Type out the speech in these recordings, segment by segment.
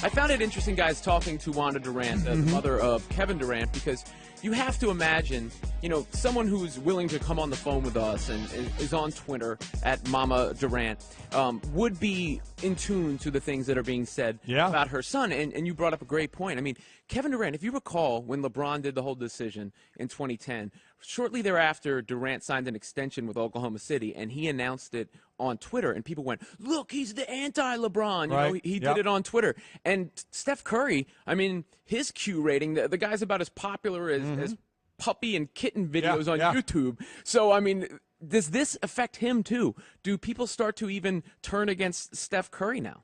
I found it interesting, guys, talking to Wanda Durant, the mother of Kevin Durant, because you have to imagine, someone who's willing to come on the phone with us and is on Twitter at Mama Durant would be in tune to the things that are being said about her son. And you brought up a great point. I mean, Kevin Durant, if you recall, when LeBron did the whole decision in 2010, shortly thereafter, Durant signed an extension with Oklahoma City, and he announced it on Twitter, and people went, look, he's the anti-LeBron. He did it on Twitter. And Steph Curry, I mean, his Q rating, the guy's about as popular as puppy and kitten videos on YouTube. So, I mean, does this affect him too? Do people start to even turn against Steph Curry now?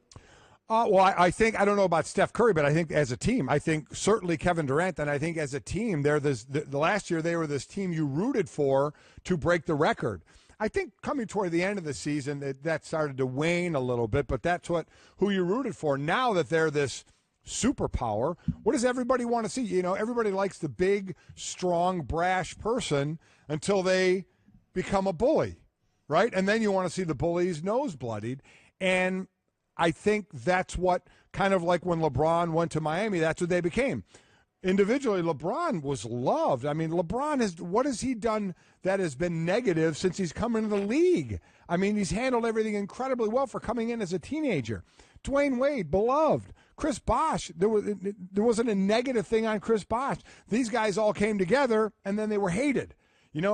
Well, I think, I don't know about Steph Curry, but I think as a team, I think certainly Kevin Durant, and I think as a team, the last year they were this team you rooted for to break the record. I think coming toward the end of the season, that started to wane a little bit, but that's who you rooted for. Now that they're this superpower, what does everybody want to see? Everybody likes the big, strong, brash person until they become a bully, right? And then you want to see the bully's nose bloodied. And I think that's what, kind of like when LeBron went to Miami, that's what they became. Individually, LeBron was loved. I mean, what has he done that has been negative since he's come into the league? I mean, he's handled everything incredibly well for coming in as a teenager. Dwayne Wade, beloved. Chris Bosh, there wasn't a negative thing on Chris Bosh. These guys all came together, and then they were hated. And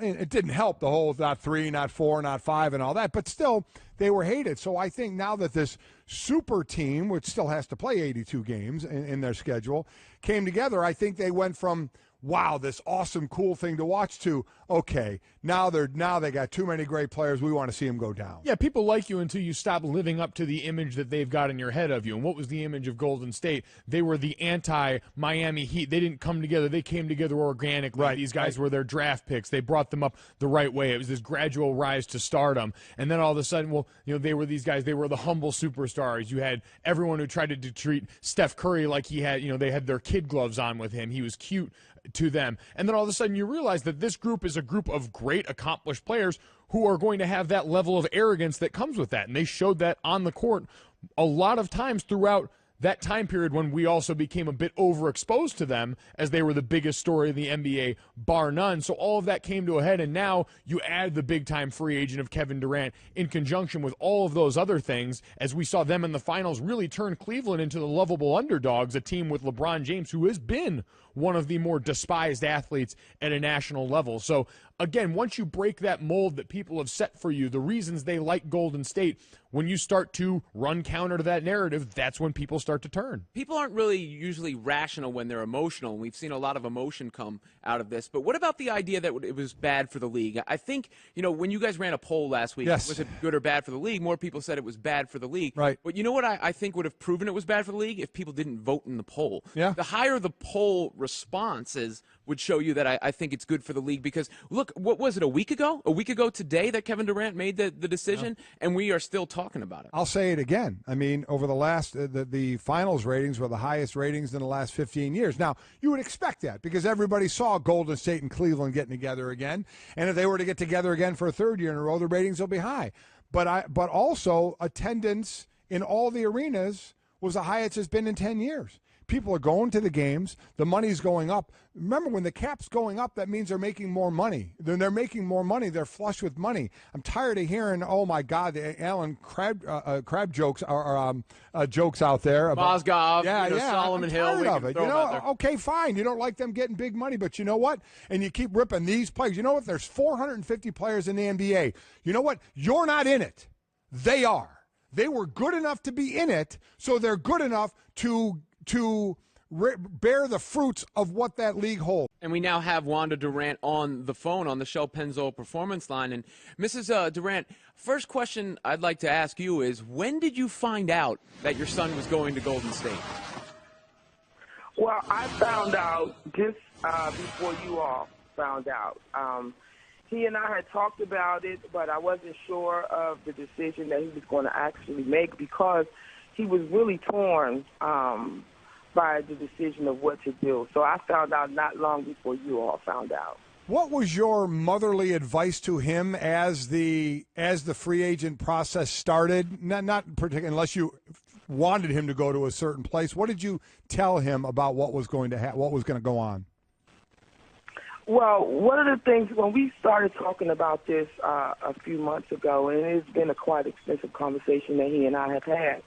it didn't help the whole not 3, not 4, not 5, and all that, but still, they were hated. So I think now that this super team, which still has to play 82 games in their schedule, came together, I think they went from, wow, this awesome, cool thing to watch to, okay, now they got too many great players. We want to see them go down. Yeah, people like you until you stop living up to the image that they've got in your head of you. And what was the image of Golden State? They were the anti-Miami Heat. They didn't come together. They came together organically. Right. These guys were their draft picks. They brought them up the right way. It was this gradual rise to stardom. And then all of a sudden, they were these guys. They were the humble superstars. You had everyone who tried to treat Steph Curry like he had, they had their kid gloves on with him. He was cute to them. And then all of a sudden you realize that this group is a group of great accomplished players who are going to have that level of arrogance that comes with that. And they showed that on the court a lot of times throughout that time period when we also became a bit overexposed to them as they were the biggest story in the NBA, bar none. So all of that came to a head, and now you add the big-time free agent of Kevin Durant in conjunction with all of those other things as we saw them in the finals really turn Cleveland into the lovable underdogs, a team with LeBron James, who has been one of the more despised athletes at a national level. So, again, once you break that mold that people have set for you, the reasons they like Golden State, when you start to run counter to that narrative, that's when people start to turn. People aren't really usually rational when they're emotional, and we've seen a lot of emotion come out of this. But what about the idea that it was bad for the league? I think, when you guys ran a poll last week, was it good or bad for the league? More people said it was bad for the league. Right. But you know what I think would have proven it was bad for the league? If people didn't vote in the poll. Yeah. The higher the poll responses would show you that I think it's good for the league, because look, what was it, a week ago today that Kevin Durant made the decision, and we are still talking about it. I'll say it again. I mean, over the last the finals ratings were the highest ratings in the last 15 years. Now, you would expect that because everybody saw Golden State and Cleveland getting together again, and if they were to get together again for a third year in a row, the ratings will be high. But also attendance in all the arenas was the highest it's been in 10 years. People are going to the games. The money's going up. Remember, when the cap's going up, that means they're making more money. They're making more money. They're flush with money. I'm tired of hearing, oh, my God, the Alan Crab jokes are jokes out there. Mozgov, I'm Solomon Hill. tired of it. Okay, fine. You don't like them getting big money, but you know what? And you keep ripping these players. You know what? There's 450 players in the NBA. You know what? You're not in it. They are. They were good enough to be in it, so they're good enough to bear the fruits of what that league holds. And we now have Wanda Durant on the phone on the Shell Pennzoil Performance Line. And Mrs. Durant, first question I'd like to ask you is, when did you find out that your son was going to Golden State? Well, I found out just before you all found out. He and I had talked about it, but I wasn't sure of the decision that he was going to actually make because he was really torn by the decision of what to do. So I found out not long before you all found out. What was your motherly advice to him as the free agent process started? Not particularly, unless you wanted him to go to a certain place. What did you tell him about what was going to go on? Well, one of the things when we started talking about this a few months ago, and it's been a quite extensive conversation that he and I have had,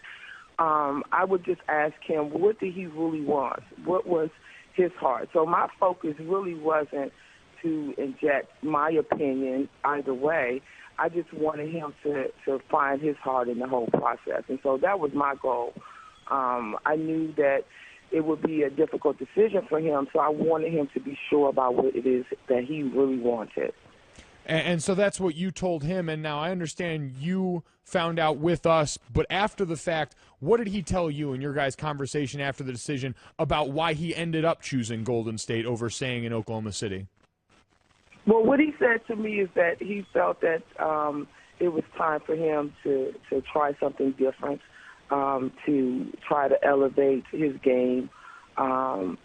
I would just ask him, what did he really want? What was his heart? So my focus really wasn't to inject my opinion either way. I just wanted him to find his heart in the whole process. And so that was my goal. I knew that it would be a difficult decision for him, so I wanted him to be sure about what it is that he really wanted. And so that's what you told him, and now I understand you found out with us, but after the fact, what did he tell you in your guys' conversation after the decision about why he ended up choosing Golden State over staying in Oklahoma City? Well, what he said to me is that he felt that it was time for him to try something different, to try to elevate his game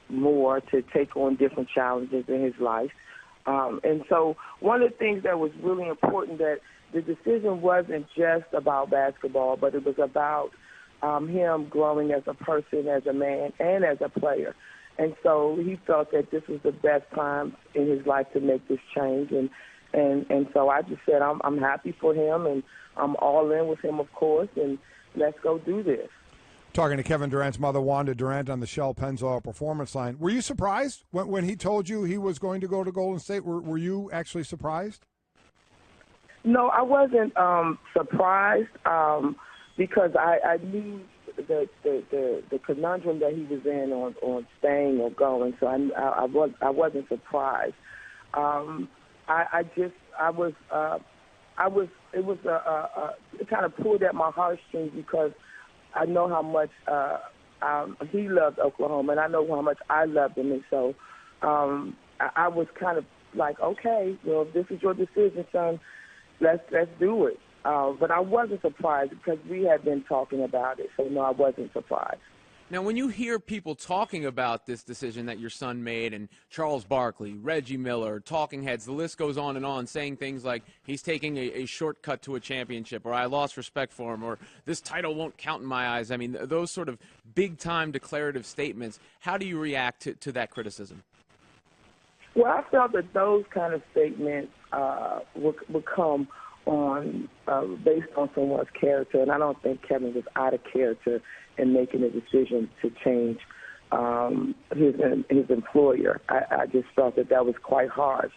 more, to take on different challenges in his life. And so one of the things that was really important, that the decision wasn't just about basketball, but it was about him growing as a person, as a man, and as a player. And so he felt that this was the best time in his life to make this change. And so I just said, I'm happy for him, and I'm all in with him, of course, and let's go do this. Talking to Kevin Durant's mother, Wanda Durant, on the Shell Pennzoil Performance Line. Were you surprised when he told you he was going to go to Golden State? Were you actually surprised? No, I wasn't surprised because I knew the conundrum that he was in on staying or going, so I wasn't surprised. It kind of pulled at my heartstrings because I know how much he loved Oklahoma, and I know how much I loved him, and so I was kind of like, okay, well, if this is your decision, son, let's do it. But I wasn't surprised because we had been talking about it, so no, I wasn't surprised. Now, when you hear people talking about this decision that your son made, and Charles Barkley, Reggie Miller, talking heads, the list goes on, saying things like he's taking a shortcut to a championship, or I lost respect for him, or this title won't count in my eyes. I mean, those sort of big-time declarative statements, how do you react to that criticism? Well, I felt that those kind of statements would come based on someone's character, and I don't think Kevin was out of character in making a decision to change his employer. I just felt that was quite harsh.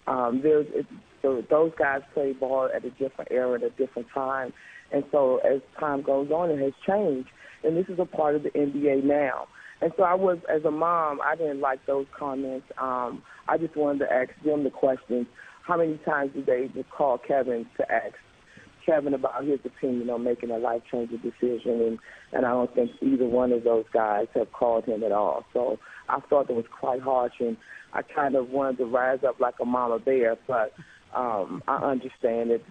Those guys play ball at a different era, at a different time, and so as time goes on, it has changed, and this is a part of the NBA now. And so as a mom, I didn't like those comments. I just wanted to ask them the questions. How many times did they just call Kevin to ask Kevin about his opinion on making a life-changing decision? And I don't think either one of those guys have called him at all. So I thought it was quite harsh, and I kind of wanted to rise up like a mama bear. But I understand that,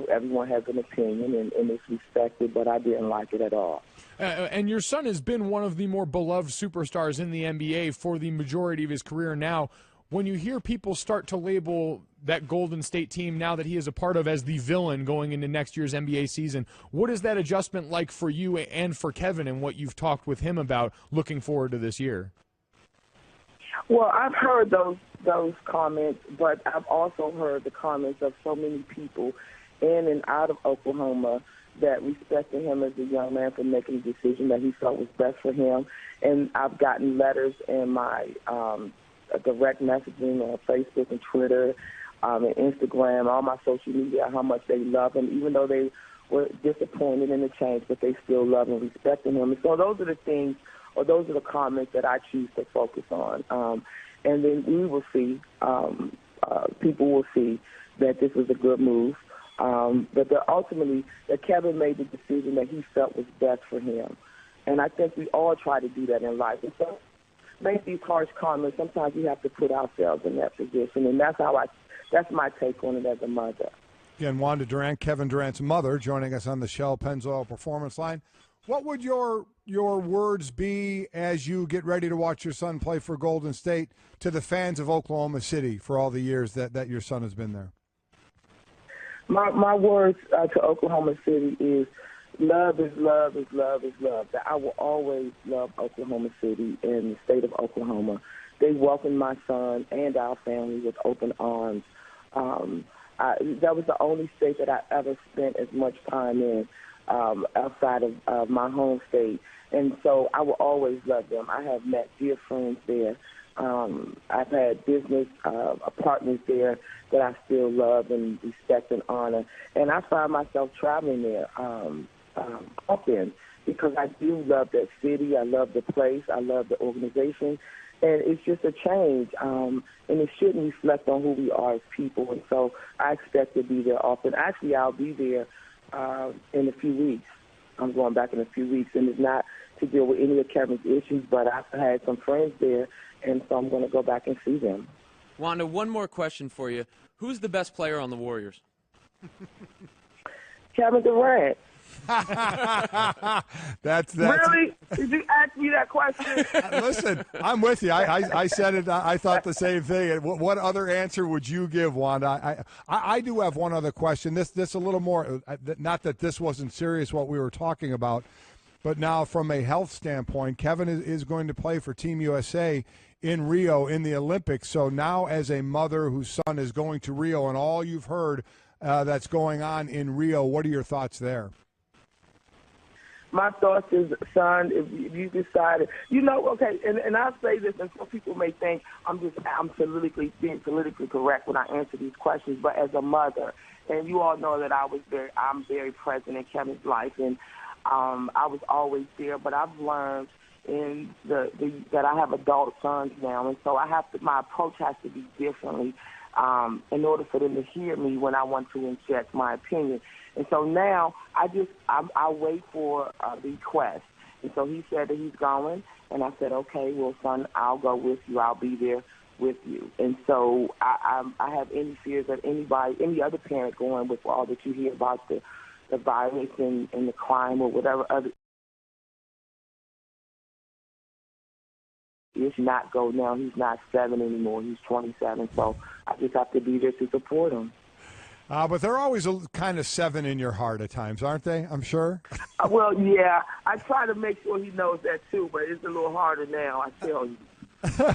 everyone has an opinion, and it's respected, but I didn't like it at all. And your son has been one of the more beloved superstars in the NBA for the majority of his career now. When you hear people start to label that Golden State team now that he is a part of as the villain going into next year's NBA season, what is that adjustment like for you and for Kevin, and what you've talked with him about looking forward to this year? Well, I've heard those comments, but I've also heard the comments of so many people in and out of Oklahoma that respected him as a young man for making a decision that he felt was best for him. And I've gotten letters in my direct messaging on Facebook and Twitter and Instagram, all my social media, how much they love him, even though they were disappointed in the change, but they still love and respect him. And so those are the things, or those are the comments that I choose to focus on. And then we will see, people will see that this was a good move. But ultimately, that Kevin made the decision that he felt was best for him. And I think we all try to do that in life. And so make these harsh comments, sometimes we have to put ourselves in that position. And that's my take on it as a mother. Again, Wanda Durant, Kevin Durant's mother, joining us on the Shell Pennzoil Performance Line. What would your words be as you get ready to watch your son play for Golden State to the fans of Oklahoma City for all the years that your son has been there? My words to Oklahoma City is love is love is love is love. That I will always love Oklahoma City and the state of Oklahoma. They welcomed my son and our family with open arms. That was the only state that I ever spent as much time in outside of my home state. And so I will always love them. I have met dear friends there. I've had business partners there that I still love and respect and honor. And I find myself traveling there often because I do love that city. I love the place. I love the organization. And it's just a change, and it shouldn't reflect on who we are as people. And so I expect to be there often. Actually, I'll be there in a few weeks. I'm going back in a few weeks, and it's not to deal with any of Kevin's issues, but I've had some friends there, and so I'm going to go back and see them. Wanda, one more question for you. Who's the best player on the Warriors? Kevin Durant. That's really? Did you ask me that question? Listen, I'm with you. I said it. I thought the same thing. What other answer would you give, Wanda? I do have one other question. This a little more. Not that this wasn't serious what we were talking about, but now from a health standpoint, Kevin is going to play for Team USA in Rio in the Olympics. So now, as a mother whose son is going to Rio, and all you've heard that's going on in Rio, what are your thoughts there? My thoughts is, son, if you decided, okay, and I'll say this, and some people may think I'm being politically correct when I answer these questions, but as a mother, and you all know that I'm very present in Kevin's life, and I was always there, but I've learned that I have adult sons now, and so my approach has to be differently in order for them to hear me when I want to inject my opinion. And so now I wait for the request. And so he said that he's going, and I said, okay, well, son, I'll go with you. I'll be there with you. And so I have any fears that any other parent going with all that you hear about the violence and the crime or whatever other. He not go now. He's not 7 anymore. He's 27. So I just have to be there to support him. But they're always kind of 7 in your heart at times, aren't they? I'm sure. Well, yeah. I try to make sure he knows that too, but it's a little harder now, I tell you.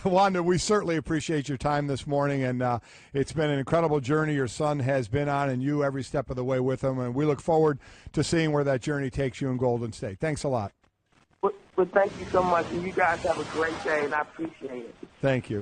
Wanda, we certainly appreciate your time this morning, and it's been an incredible journey your son has been on, and you every step of the way with him, and we look forward to seeing where that journey takes you in Golden State. Thanks a lot. Well, thank you so much, and you guys have a great day, and I appreciate it. Thank you.